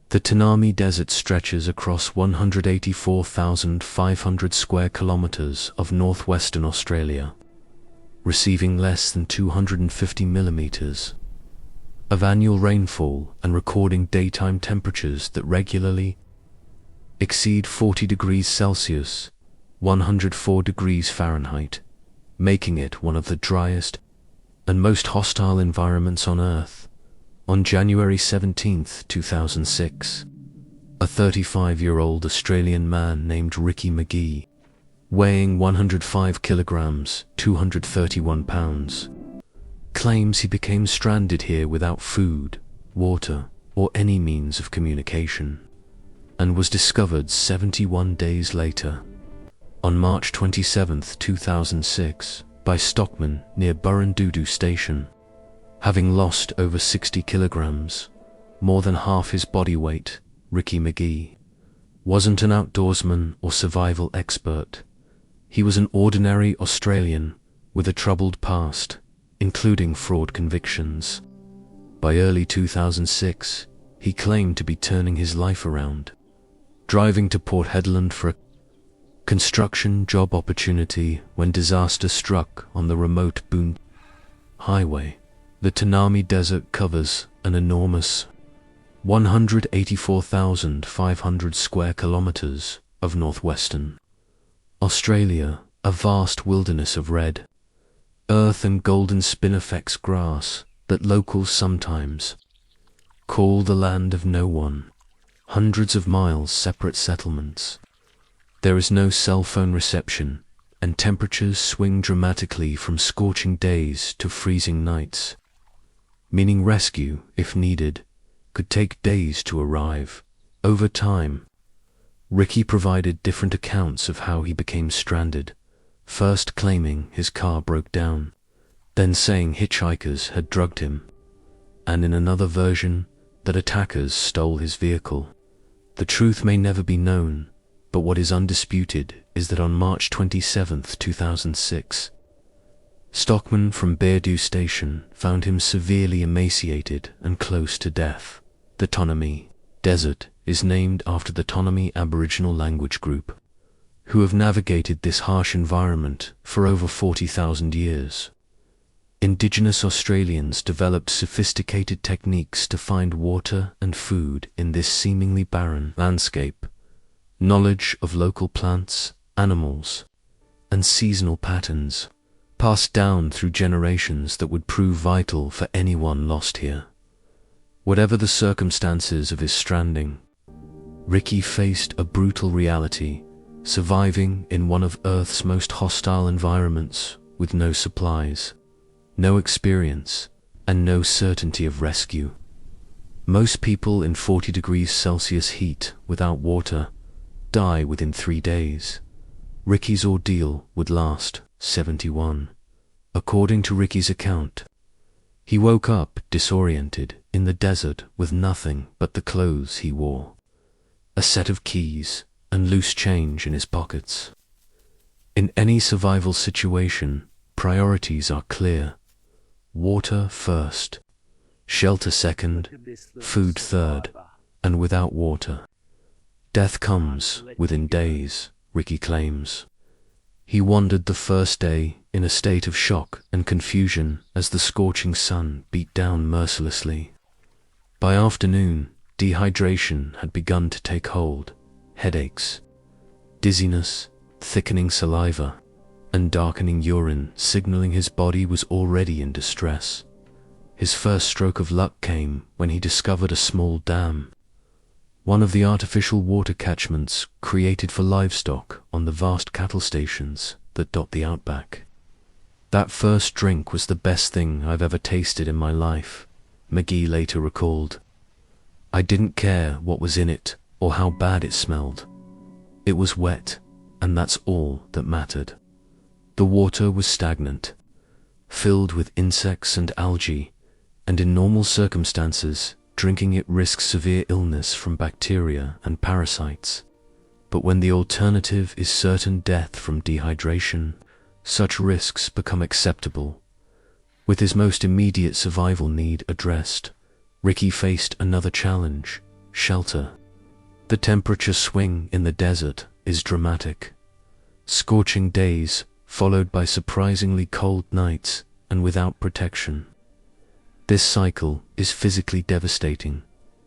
The Tanami Desert stretches across 184,500 square kilometers of northwestern Australia, receiving less than 250 millimeters of annual rainfall and recording daytime temperatures that regularly exceed 40 degrees Celsius, 104 degrees Fahrenheit, making it one of the driest and most hostile environments on Earth. On January 17, 2006, a 35-year-old Australian man named Megee, weighing 105 kilograms, 231 pounds, claims he became stranded here without food, water, or any means of communication, and was discovered 71 days later, on March 27, 2006, by stockmen near Burrundudu Station. Having lost over 60 kilograms, more than half his body weight, Megee wasn't an outdoorsman or survival expert. He was an ordinary Australian with a troubled past, including fraud convictions. By early 2006, he claimed to be turning his life around, driving to Port Hedland for a construction job opportunity when disaster struck on the remote Boone Highway. The Tanami Desert covers an enormous 184,500 square kilometers of northwestern Australia, a vast wilderness of red earth and golden spinifex grass that locals sometimes call the land of no one. Hundreds of miles separate settlements. There is no cell phone reception, and temperatures swing dramatically from scorching days to freezing nights, meaning rescue, if needed, could take days to arrive. Over time, Ricky provided different accounts of how he became stranded, first claiming his car broke down, then saying hitchhikers had drugged him, and in another version that attackers stole his vehicle. The truth may never be known, but what is undisputed is that on March 27, 2006, stockmen from Burrundudu Station found him severely emaciated and close to death. The Tanami Desert is named after the Tanami Aboriginal language group, who have navigated this harsh environment for over 40,000 years. Indigenous Australians developed sophisticated techniques to find water and food in this seemingly barren landscape. Knowledge of local plants, animals, and seasonal patterns passed down through generations that would prove vital for anyone lost here. Whatever the circumstances of his stranding, Ricky faced a brutal reality, surviving in one of Earth's most hostile environments with no supplies, no experience, and no certainty of rescue. Most people in 40 degrees Celsius heat without water die within 3 days. Ricky's ordeal would last 71. According to Ricky's account, he woke up disoriented in the desert with nothing but the clothes he wore, a set of keys, and loose change in his pockets. In any survival situation, priorities are clear. Water first, shelter second, food third, and without water, death comes within days, Ricky claims. He wandered the first day in a state of shock and confusion as the scorching sun beat down mercilessly. By afternoon, dehydration had begun to take hold. Headaches, dizziness, thickening saliva, and darkening urine signaling his body was already in distress. His first stroke of luck came when he discovered a small dam, one of the artificial water catchments created for livestock on the vast cattle stations that dot the Outback. That first drink was the best thing I've ever tasted in my life, McGee later recalled. I didn't care what was in it or how bad it smelled. It was wet, and that's all that mattered. The water was stagnant, filled with insects and algae, and in normal circumstances, drinking it risks severe illness from bacteria and parasites. But when the alternative is certain death from dehydration, such risks become acceptable. With his most immediate survival need addressed, Ricky faced another challenge: shelter. The temperature swing in the desert is dramatic. Scorching days, followed by surprisingly cold nights and without protection. This cycle is physically devastating,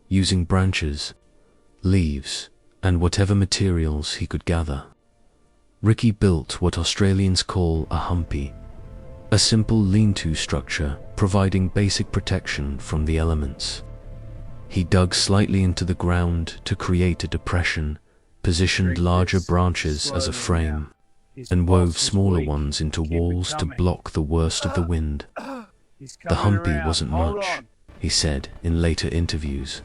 using branches, leaves, and whatever materials he could gather. Ricky built what Australians call a humpy, a simple lean-to structure providing basic protection from the elements. He dug slightly into the ground to create a depression, positioned larger branches as a frame, and wove smaller ones into walls to block the worst of the wind. The humpy wasn't much, he said in later interviews,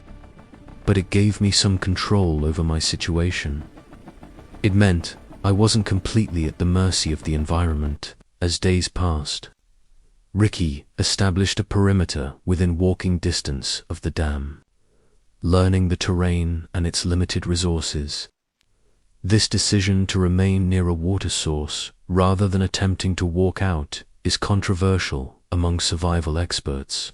but it gave me some control over my situation. It meant I wasn't completely at the mercy of the environment. As days passed, Ricky established a perimeter within walking distance of the dam, learning the terrain and its limited resources. This decision to remain near a water source rather than attempting to walk out is controversial among survival experts.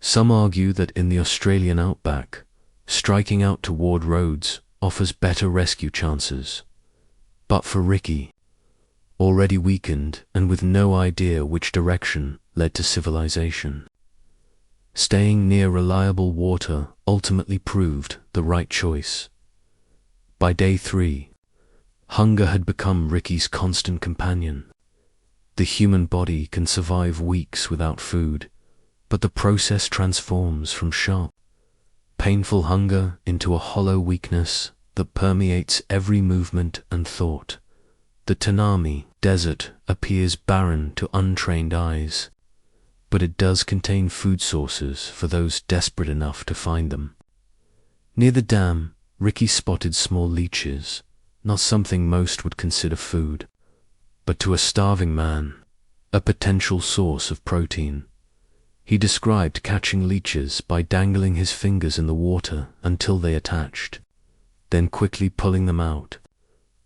Some argue that in the Australian outback, striking out toward roads offers better rescue chances. But for Ricky, already weakened and with no idea which direction led to civilization, staying near reliable water ultimately proved the right choice. By day 3, hunger had become Ricky's constant companion. The human body can survive weeks without food, but the process transforms from sharp, painful hunger into a hollow weakness that permeates every movement and thought. The Tanami Desert appears barren to untrained eyes, but it does contain food sources for those desperate enough to find them. Near the dam, Ricky spotted small leeches, not something most would consider food, but to a starving man, a potential source of protein. He described catching leeches by dangling his fingers in the water until they attached, then quickly pulling them out.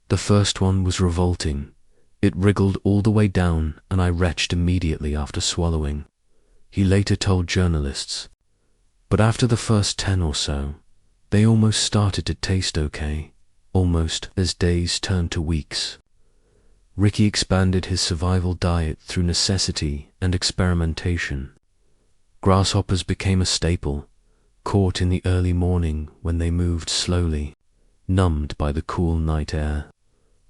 The first one was revolting. It wriggled all the way down and I retched immediately after swallowing, he later told journalists. But after the first 10 or so, they almost started to taste okay, almost as days turned to weeks. Ricky expanded his survival diet through necessity and experimentation. Grasshoppers became a staple, caught in the early morning when they moved slowly, numbed by the cool night air,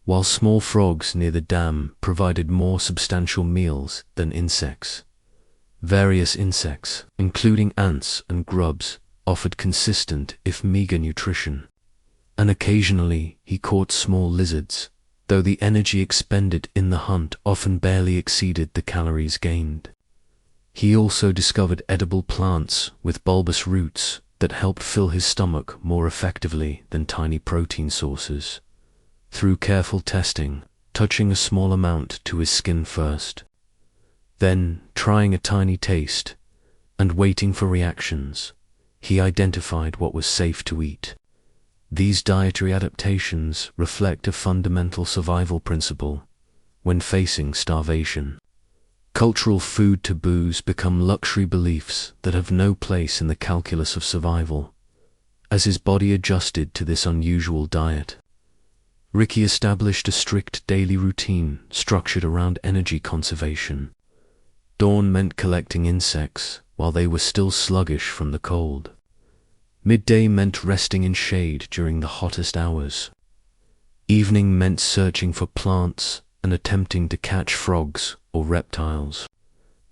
while small frogs near the dam provided more substantial meals than insects. Various insects, including ants and grubs, offered consistent if meager nutrition, and occasionally he caught small lizards, though the energy expended in the hunt often barely exceeded the calories gained. He also discovered edible plants with bulbous roots that helped fill his stomach more effectively than tiny protein sources. Through careful testing, touching a small amount to his skin first, then trying a tiny taste, and waiting for reactions, he identified what was safe to eat. These dietary adaptations reflect a fundamental survival principle when facing starvation. Cultural food taboos become luxury beliefs that have no place in the calculus of survival. As his body adjusted to this unusual diet, Ricky established a strict daily routine structured around energy conservation. Dawn meant collecting insects while they were still sluggish from the cold. Midday meant resting in shade during the hottest hours. Evening meant searching for plants and attempting to catch frogs or reptiles.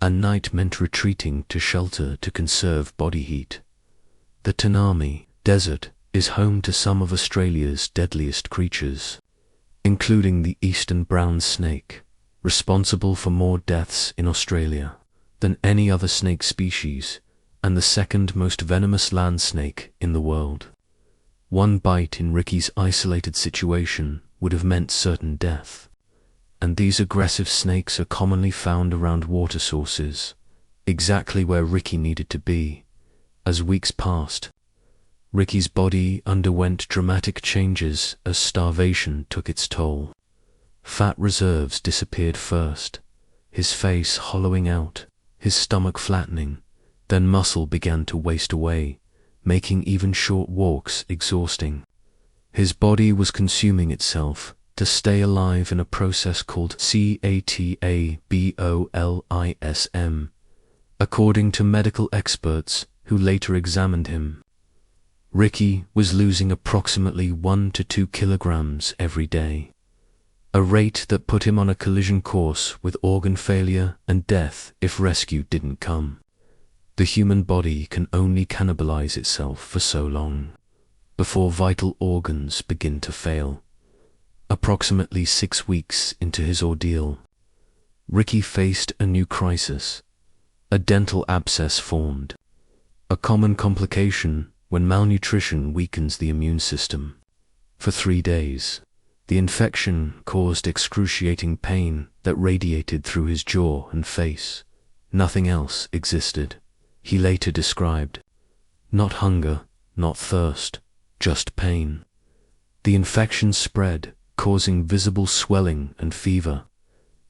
And night meant retreating to shelter to conserve body heat. The Tanami Desert is home to some of Australia's deadliest creatures, including the eastern brown snake, responsible for more deaths in Australia than any other snake species, and the second most venomous land snake in the world. One bite in Ricky's isolated situation would have meant certain death, and these aggressive snakes are commonly found around water sources, exactly where Ricky needed to be. As weeks passed, Ricky's body underwent dramatic changes as starvation took its toll. Fat reserves disappeared first, his face hollowing out, his stomach flattening, then muscle began to waste away, making even short walks exhausting. His body was consuming itself to stay alive in a process called catabolism, according to medical experts who later examined him. Ricky was losing approximately 1 to 2 kilograms every day, a rate that put him on a collision course with organ failure and death if rescue didn't come. The human body can only cannibalize itself for so long before vital organs begin to fail. Approximately 6 weeks into his ordeal, Ricky faced a new crisis. A dental abscess formed, a common complication when malnutrition weakens the immune system. For 3 days, the infection caused excruciating pain that radiated through his jaw and face. Nothing else existed. He later described, not hunger, not thirst, just pain. The infection spread, causing visible swelling and fever,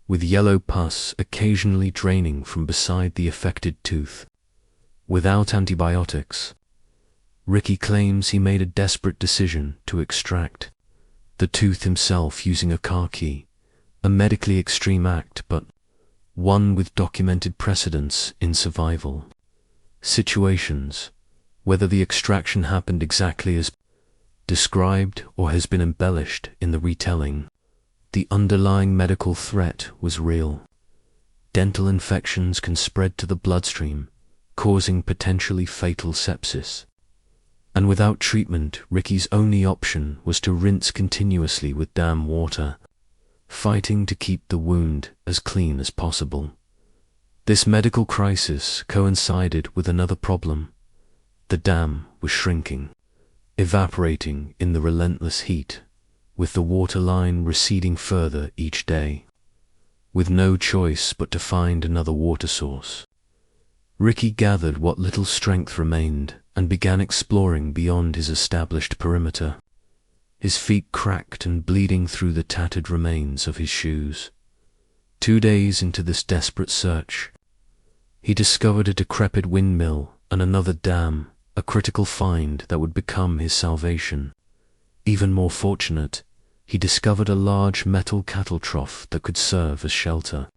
with yellow pus occasionally draining from beside the affected tooth. Without antibiotics, Ricky claims he made a desperate decision to extract the tooth himself using a car key, a medically extreme act, but one with documented precedence in survival situations. Whether the extraction happened exactly as described or has been embellished in the retelling, the underlying medical threat was real. Dental infections can spread to the bloodstream, causing potentially fatal sepsis. And without treatment, Ricky's only option was to rinse continuously with dam water, fighting to keep the wound as clean as possible. This medical crisis coincided with another problem. The dam was shrinking, evaporating in the relentless heat, with the water line receding further each day. With no choice but to find another water source, Ricky gathered what little strength remained and began exploring beyond his established perimeter, his feet cracked and bleeding through the tattered remains of his shoes. 2 days into this desperate search, he discovered a decrepit windmill and another dam, a critical find that would become his salvation. Even more fortunate, he discovered a large metal cattle trough that could serve as shelter,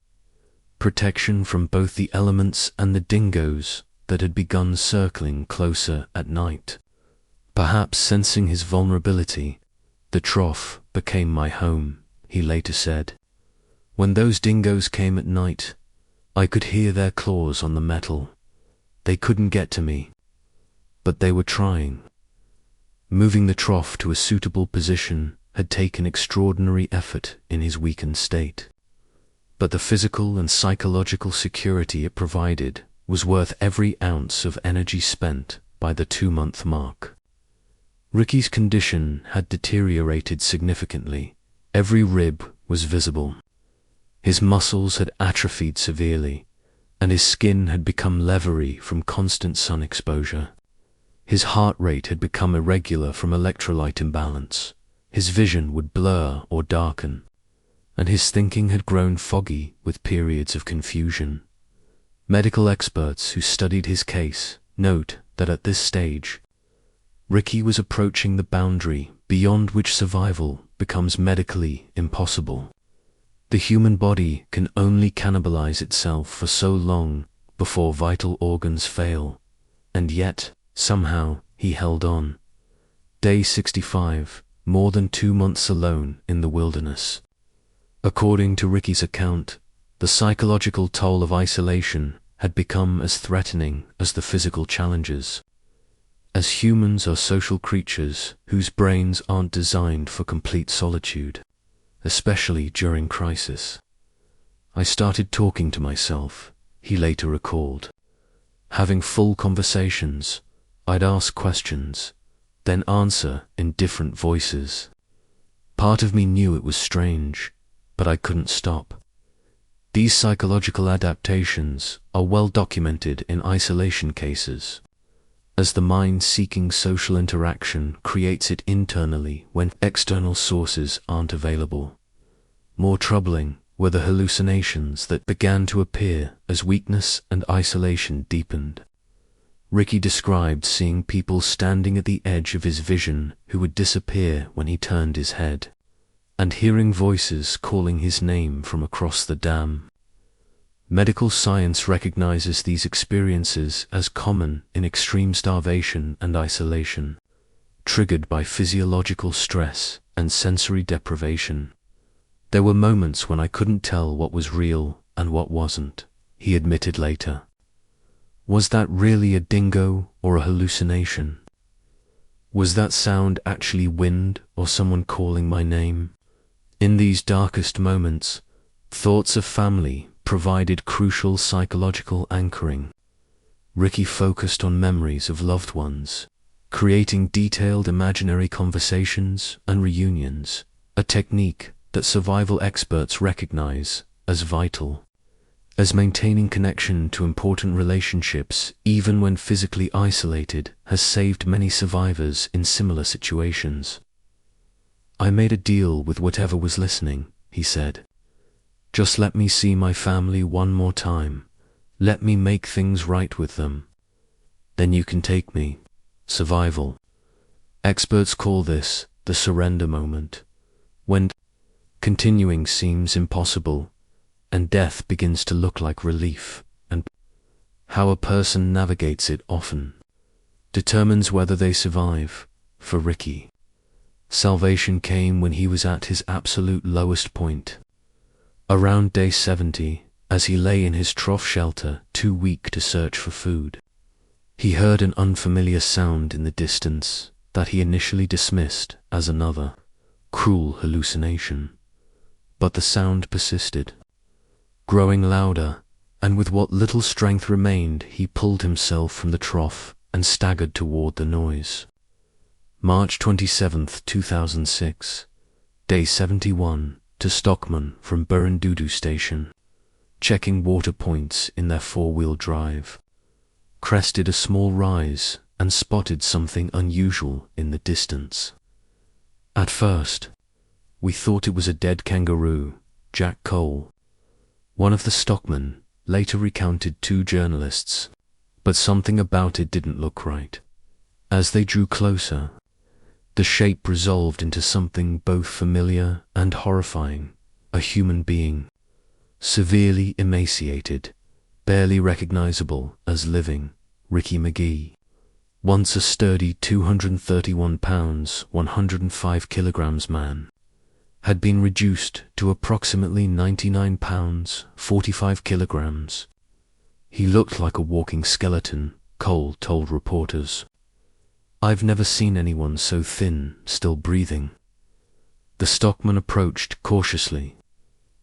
protection from both the elements and the dingoes that had begun circling closer at night. Perhaps sensing his vulnerability, the trough became my home, he later said. When those dingoes came at night, I could hear their claws on the metal. They couldn't get to me, but they were trying. Moving the trough to a suitable position had taken extraordinary effort in his weakened state, but the physical and psychological security it provided was worth every ounce of energy spent by the 2-month mark. Ricky's condition had deteriorated significantly. Every rib was visible. His muscles had atrophied severely, and his skin had become leathery from constant sun exposure. His heart rate had become irregular from electrolyte imbalance. His vision would blur or darken, and his thinking had grown foggy with periods of confusion. Medical experts who studied his case note that at this stage, Ricky was approaching the boundary beyond which survival becomes medically impossible. The human body can only cannibalize itself for so long before vital organs fail, and yet, somehow, he held on. Day 65, more than 2 months alone in the wilderness. According to Ricky's account, the psychological toll of isolation had become as threatening as the physical challenges. As humans are social creatures whose brains aren't designed for complete solitude, especially during crisis. I started talking to myself, he later recalled. Having full conversations, I'd ask questions, then answer in different voices. Part of me knew it was strange, but I couldn't stop. These psychological adaptations are well documented in isolation cases, as the mind seeking social interaction creates it internally when external sources aren't available. More troubling were the hallucinations that began to appear as weakness and isolation deepened. Ricky described seeing people standing at the edge of his vision who would disappear when he turned his head, and hearing voices calling his name from across the dam. Medical science recognizes these experiences as common in extreme starvation and isolation, triggered by physiological stress and sensory deprivation. There were moments when I couldn't tell what was real and what wasn't, he admitted later. Was that really a dingo or a hallucination? Was that sound actually wind or someone calling my name? In these darkest moments, thoughts of family provided crucial psychological anchoring. Ricky focused on memories of loved ones, creating detailed imaginary conversations and reunions, a technique that survival experts recognize as vital, as maintaining connection to important relationships even when physically isolated has saved many survivors in similar situations. I made a deal with whatever was listening, he said. Just let me see my family one more time. Let me make things right with them. Then you can take me. Survival. Experts call this the surrender moment, when continuing seems impossible and death begins to look like relief, and how a person navigates it often determines whether they survive. For Ricky, salvation came when he was at his absolute lowest point. Around day 70, as he lay in his trough shelter, too weak to search for food, he heard an unfamiliar sound in the distance that he initially dismissed as another cruel hallucination. But the sound persisted, growing louder, and with what little strength remained, he pulled himself from the trough and staggered toward the noise. March 27, 2006, day 71, to Stockman from Burundudu Station, checking water points in their four-wheel drive, crested a small rise and spotted something unusual in the distance. At first, we thought it was a dead kangaroo, Jack Cole, one of the stockmen, later recounted to journalists, but something about it didn't look right. As they drew closer, the shape resolved into something both familiar and horrifying, a human being, severely emaciated, barely recognizable as living. Ricky McGee, once a sturdy 231 pounds, 105 kilograms man, had been reduced to approximately 99 pounds, 45 kilograms. He looked like a walking skeleton, Cole told reporters. I've never seen anyone so thin, still breathing. The stockman approached cautiously,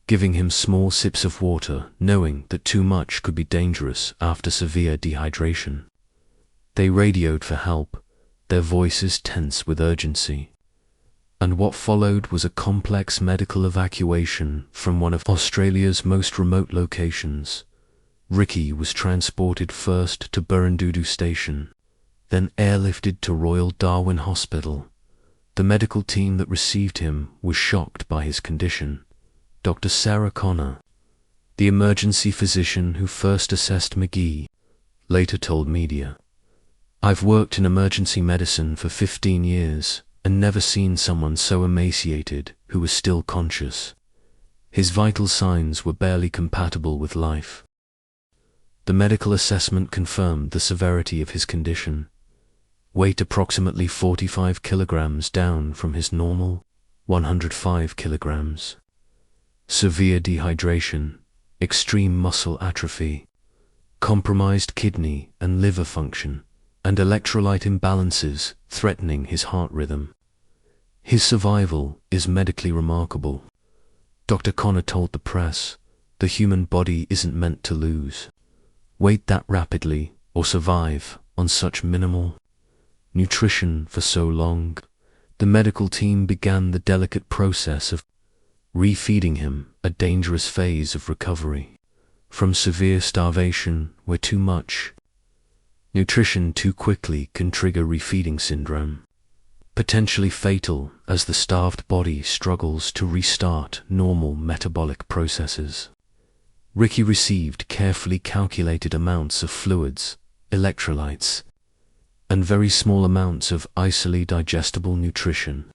giving him small sips of water, knowing that too much could be dangerous after severe dehydration. They radioed for help, their voices tense with urgency. And what followed was a complex medical evacuation from one of Australia's most remote locations. Ricky was transported first to Burundudu Station, then airlifted to Royal Darwin Hospital. The medical team that received him was shocked by his condition. Dr. Sarah Connor, the emergency physician who first assessed McGee, later told media, I've worked in emergency medicine for 15 years and never seen someone so emaciated who was still conscious. His vital signs were barely compatible with life. The medical assessment confirmed the severity of his condition. Weight approximately 45 kilograms down from his normal 105 kilograms. Severe dehydration, extreme muscle atrophy, compromised kidney and liver function, and electrolyte imbalances threatening his heart rhythm. His survival is medically remarkable. Dr. Connor told the press, the human body isn't meant to lose weight that rapidly or survive on such minimal nutrition for so long. The medical team began the delicate process of refeeding him, a dangerous phase of recovery from severe starvation where too much nutrition too quickly can trigger refeeding syndrome, potentially fatal as the starved body struggles to restart normal metabolic processes. Ricky received carefully calculated amounts of fluids electrolytes, and very small amounts of easily digestible nutrition,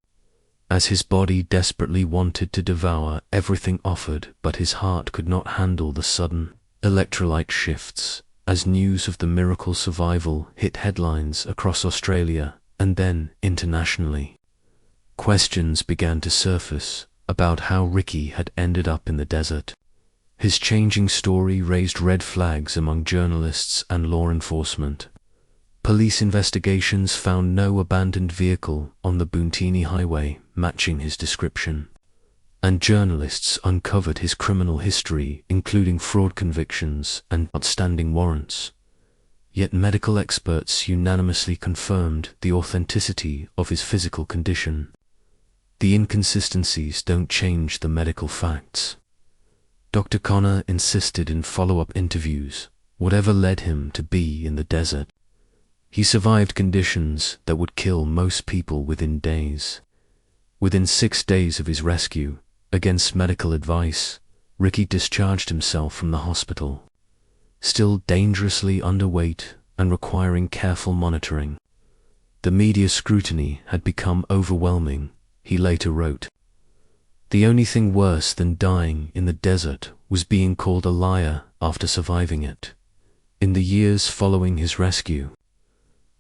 as his body desperately wanted to devour everything offered, but his heart could not handle the sudden electrolyte shifts as news of the miracle survival hit headlines across Australia and then internationally. Questions began to surface about how Ricky had ended up in the desert. His changing story raised red flags among journalists and law enforcement. Police investigations found no abandoned vehicle on the Boontini Highway matching his description, and journalists uncovered his criminal history, including fraud convictions and outstanding warrants. Yet medical experts unanimously confirmed the authenticity of his physical condition. The inconsistencies don't change the medical facts. Dr. Connor insisted in follow-up interviews, whatever led him to be in the desert. He survived conditions that would kill most people within days. Within 6 days of his rescue, against medical advice, Ricky discharged himself from the hospital, still dangerously underweight and requiring careful monitoring. The media scrutiny had become overwhelming, he later wrote. The only thing worse than dying in the desert was being called a liar after surviving it. In the years following his rescue,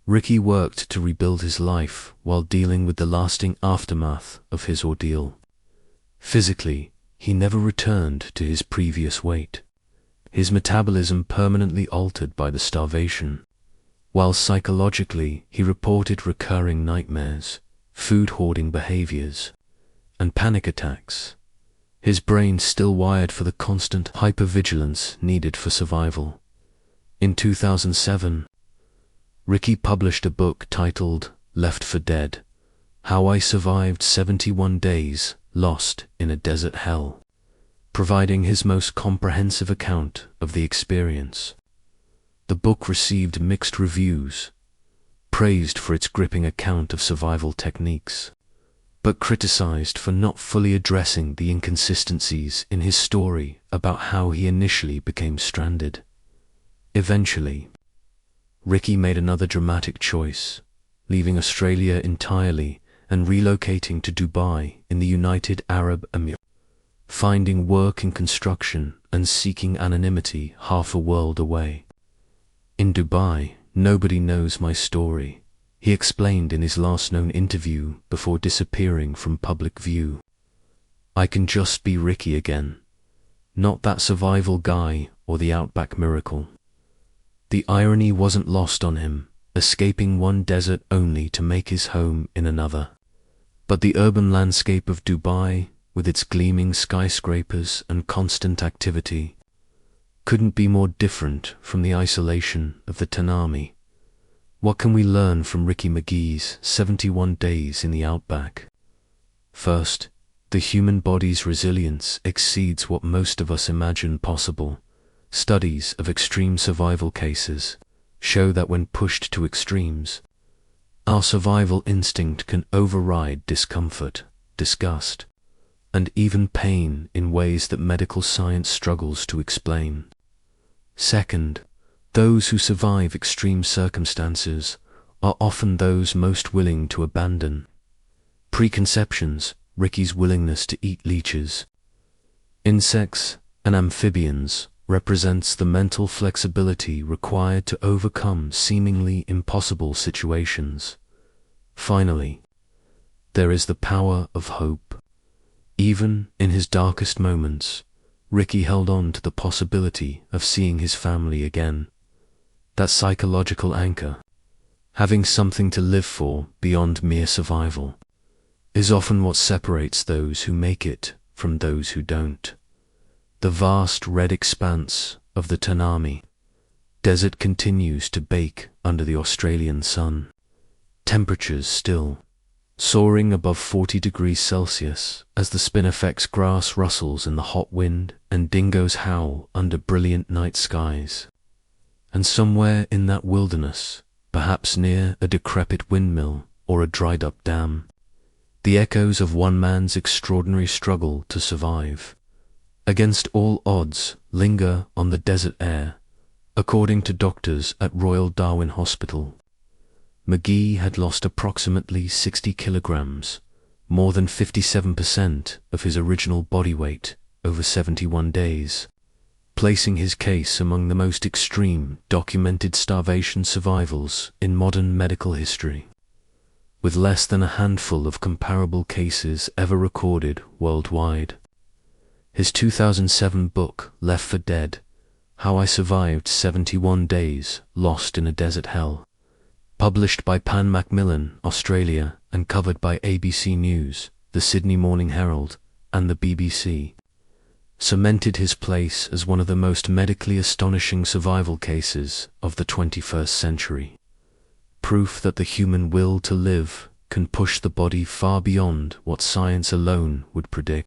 Ricky worked to rebuild his life while dealing with the lasting aftermath of his ordeal. Physically, he never returned to his previous weight, his metabolism permanently altered by the starvation, while psychologically he reported recurring nightmares, food hoarding behaviors, and panic attacks, his brain still wired for the constant hypervigilance needed for survival. In 2007, Ricky published a book titled Left for Dead: How I Survived 71 Days Lost in a Desert Hell, providing his most comprehensive account of the experience. The book received mixed reviews, praised for its gripping account of survival techniques, but criticized for not fully addressing the inconsistencies in his story about how he initially became stranded. Eventually, Ricky made another dramatic choice, leaving Australia entirely and relocating to Dubai in the United Arab Emirates, finding work in construction and seeking anonymity half a world away. In Dubai, nobody knows my story, he explained in his last known interview before disappearing from public view. I can just be Ricky again, not that survival guy or the Outback miracle. The irony wasn't lost on him, escaping one desert only to make his home in another. But the urban landscape of Dubai, with its gleaming skyscrapers and constant activity, couldn't be more different from the isolation of the Tanami. What can we learn from Ricky McGee's 71 days in the Outback? First, the human body's resilience exceeds what most of us imagine possible. Studies of extreme survival cases show that when pushed to extremes, our survival instinct can override discomfort, disgust, and even pain in ways that medical science struggles to explain. Second, those who survive extreme circumstances are often those most willing to abandon preconceptions. Ricky's willingness to eat leeches, insects, and amphibians represents the mental flexibility required to overcome seemingly impossible situations. Finally, there is the power of hope. Even in his darkest moments, Ricky held on to the possibility of seeing his family again. That psychological anchor, having something to live for beyond mere survival, is often what separates those who make it from those who don't. The vast red expanse of the Tanami Desert continues to bake under the Australian sun. Temperatures still soaring above 40 degrees Celsius as the spinifex grass rustles in the hot wind and dingoes howl under brilliant night skies. And somewhere in that wilderness, perhaps near a decrepit windmill or a dried-up dam, the echoes of one man's extraordinary struggle to survive against all odds linger on the desert air, According to doctors at Royal Darwin Hospital, McGee had lost approximately 60 kilograms, more than 57% of his original body weight, over 71 days, placing his case among the most extreme documented starvation survivals in modern medical history, with less than a handful of comparable cases ever recorded worldwide. His 2007 book, Left for Dead: How I Survived 71 Days Lost in a Desert Hell, published by Pan Macmillan, Australia, and covered by ABC News, the Sydney Morning Herald, and the BBC, cemented his place as one of the most medically astonishing survival cases of the 21st century. Proof that the human will to live can push the body far beyond what science alone would predict.